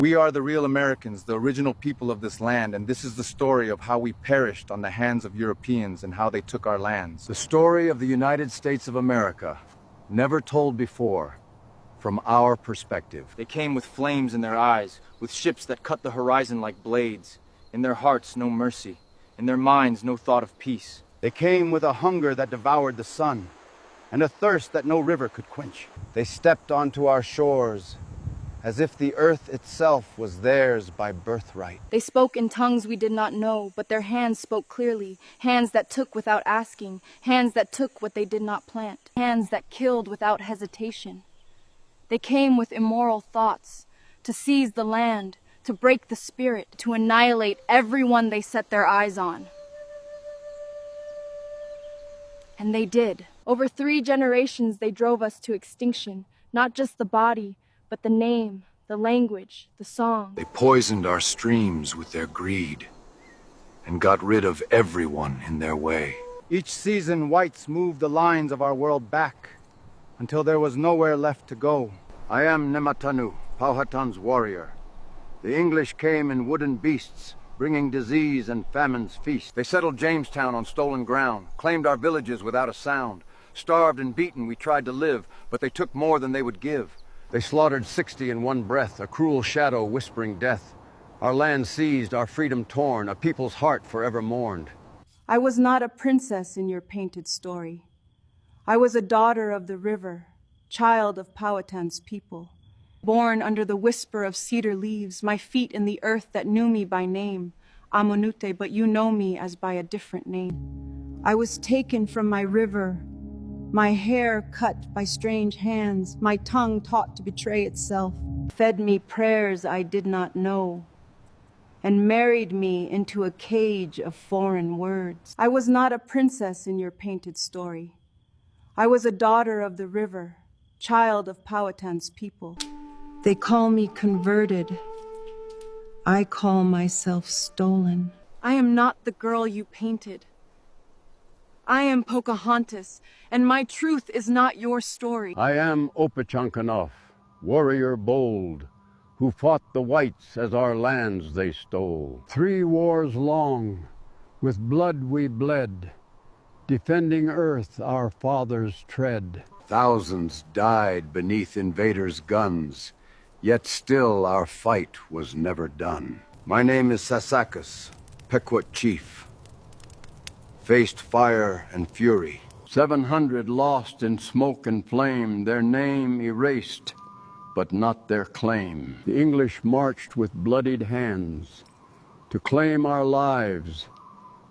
We are the real Americans, the original people of this land, and this is the story of how we perished on the hands of Europeans and how they took our lands. The story of the United States of America, never told before, from our perspective. They came with flames in their eyes, with ships that cut the horizon like blades. In their hearts, no mercy. In their minds, no thought of peace. They came with a hunger that devoured the sun, and a thirst that no river could quench. They stepped onto our shores, as if the earth itself was theirs by birthright. They spoke in tongues we did not know, but their hands spoke clearly, hands that took without asking, hands that took what they did not plant, hands that killed without hesitation. They came with immoral thoughts, to seize the land, to break the spirit, to annihilate everyone they set their eyes on. And they did. Over 3 generations they drove us to extinction, not just the body, but the name, the language, the song. They poisoned our streams with their greed and got rid of everyone in their way. Each season, whites moved the lines of our world back until there was nowhere left to go. I am Nematanu, Powhatan's warrior. The English came in wooden beasts, bringing disease and famine's feast. They settled Jamestown on stolen ground, claimed our villages without a sound. Starved and beaten, we tried to live, but they took more than they would give. They slaughtered 60 in one breath, a cruel shadow whispering death. Our land seized, our freedom torn, a people's heart forever mourned. I was not a princess in your painted story. I was a daughter of the river, child of Powhatan's people. Born under the whisper of cedar leaves, my feet in the earth that knew me by name, Amonute, but you know me as by a different name. I was taken from my river, my hair cut by strange hands, my tongue taught to betray itself, fed me prayers I did not know, and married me into a cage of foreign words. I was not a princess in your painted story. I was a daughter of the river, child of Powhatan's people. They call me converted. I call myself stolen. I am not the girl you painted. I am Pocahontas, and my truth is not your story. I am Opechancanough, warrior bold, who fought the whites as our lands they stole. 3 wars long, with blood we bled, defending earth our fathers tread. Thousands died beneath invaders' guns, yet still our fight was never done. My name is Sasakas, Pequot chief. Faced fire and fury. 700 lost in smoke and flame, their name erased, but not their claim. The English marched with bloodied hands to claim our lives,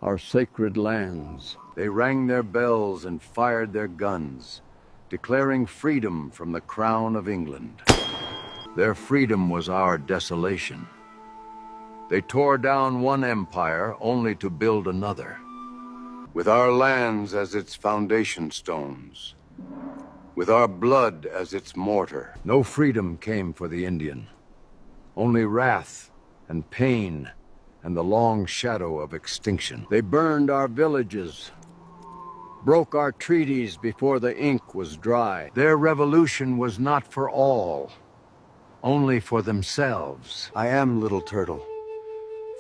our sacred lands. They rang their bells and fired their guns, declaring freedom from the crown of England. Their freedom was our desolation. They tore down one empire only to build another, with our lands as its foundation stones, with our blood as its mortar. No freedom came for the Indian, only wrath and pain and the long shadow of extinction. They burned our villages, broke our treaties before the ink was dry. Their revolution was not for all, only for themselves. I am Little Turtle,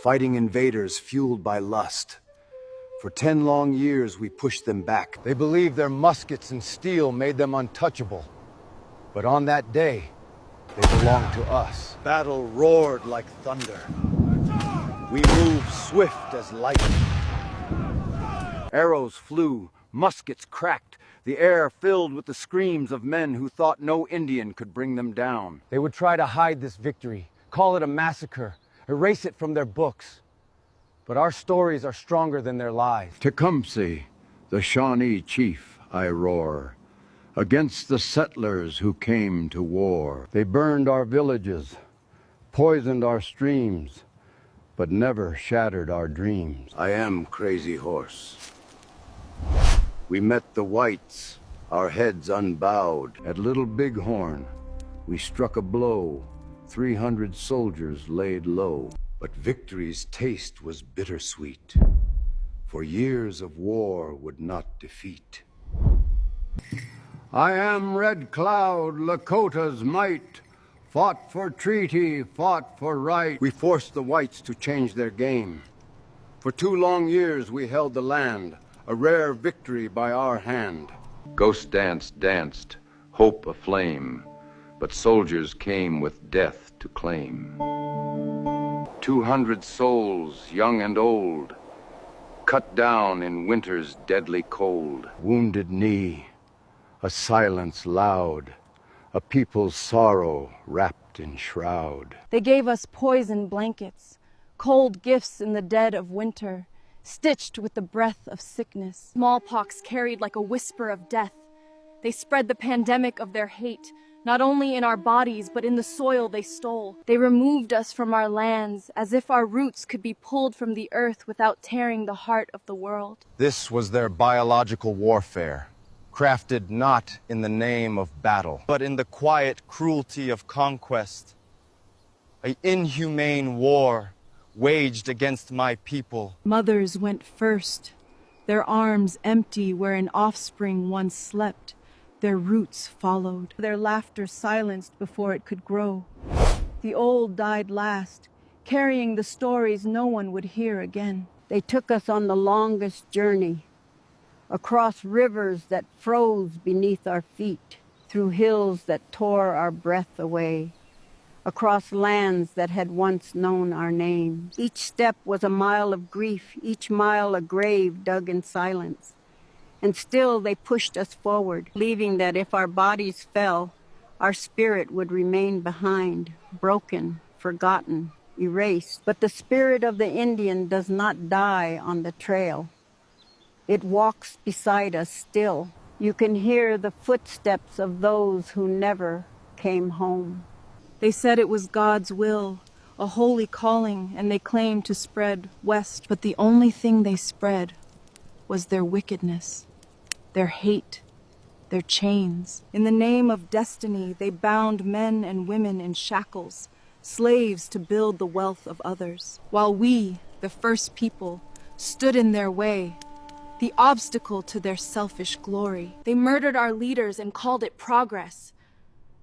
fighting invaders fueled by lust. For 10 long years, we pushed them back. They believed their muskets and steel made them untouchable. But on that day, they belonged to us. Battle roared like thunder. We moved swift as lightning. Arrows flew, muskets cracked, the air filled with the screams of men who thought no Indian could bring them down. They would try to hide this victory, call it a massacre, erase it from their books. But our stories are stronger than their lies. Tecumseh, the Shawnee chief, I roar, against the settlers who came to war. They burned our villages, poisoned our streams, but never shattered our dreams. I am Crazy Horse. We met the whites, our heads unbowed. At Little Bighorn, we struck a blow. 300 soldiers laid low. But victory's taste was bittersweet, for years of war would not defeat. I am Red Cloud, Lakota's might, Fought for treaty, fought for right. We forced the whites to change their game. For 2 long years we held the land, a rare victory by our hand. Ghost dance danced, hope aflame, but soldiers came with death to claim. 200 souls, young and old, cut down in winter's deadly cold. Wounded knee, a silence loud, a people's sorrow wrapped in shroud. They gave us poison blankets, cold gifts in the dead of winter, stitched with the breath of sickness. Smallpox carried like a whisper of death. They spread the pandemic of their hate, not only in our bodies, but in the soil they stole. They removed us from our lands, as if our roots could be pulled from the earth without tearing the heart of the world. This was their biological warfare, crafted not in the name of battle, But in the quiet cruelty of conquest, an inhumane war waged against my people. Mothers went first, their arms empty where an offspring once slept. Their roots followed, their laughter silenced before it could grow. The old died last, carrying the stories no one would hear again. They took us on the longest journey, across rivers that froze beneath our feet, through hills that tore our breath away, across lands that had once known our names. Each step was a mile of grief, each mile a grave dug in silence. And still they pushed us forward, believing that if our bodies fell, our spirit would remain behind, broken, forgotten, erased. But the spirit of the Indian does not die on the trail. It walks beside us still. You can hear the footsteps of those who never came home. They said it was God's will, a holy calling, and they claimed to spread west. But the only thing they spread was their wickedness, their hate, their chains. In the name of destiny, they bound men and women in shackles, slaves to build the wealth of others. While we, the first people, stood in their way, the obstacle to their selfish glory. They murdered our leaders and called it progress.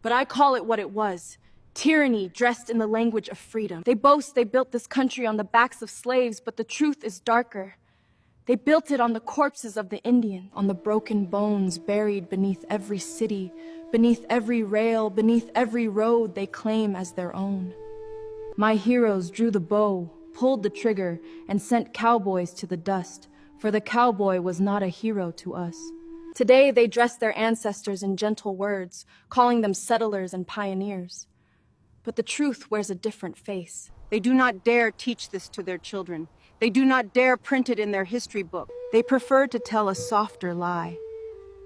But I call it what it was. Tyranny dressed in the language of freedom. They boast they built this country on the backs of slaves, but the truth is darker. They built it on the corpses of the Indian, on the broken bones buried beneath every city, beneath every rail, beneath every road they claim as their own. My heroes drew the bow, pulled the trigger, and sent cowboys to the dust, for the cowboy was not a hero to us. Today they dress their ancestors in gentle words, calling them settlers and pioneers. But the truth wears a different face. They do not dare teach this to their children. They do not dare print it in their history book. They prefer to tell a softer lie,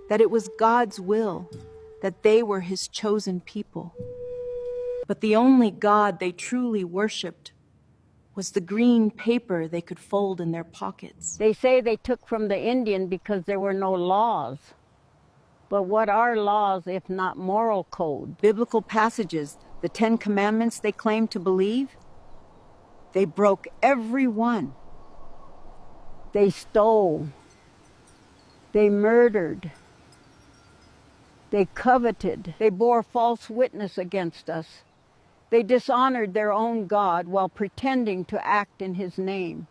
that it was God's will, that they were his chosen people. But the only God they truly worshipped was the green paper they could fold in their pockets. They say they took from the Indian because there were no laws. But what are laws if not moral code? Biblical passages, the 10 Commandments they claim to believe, they broke every one. They stole. They murdered. They coveted. They bore false witness against us. They dishonored their own God while pretending to act in his name.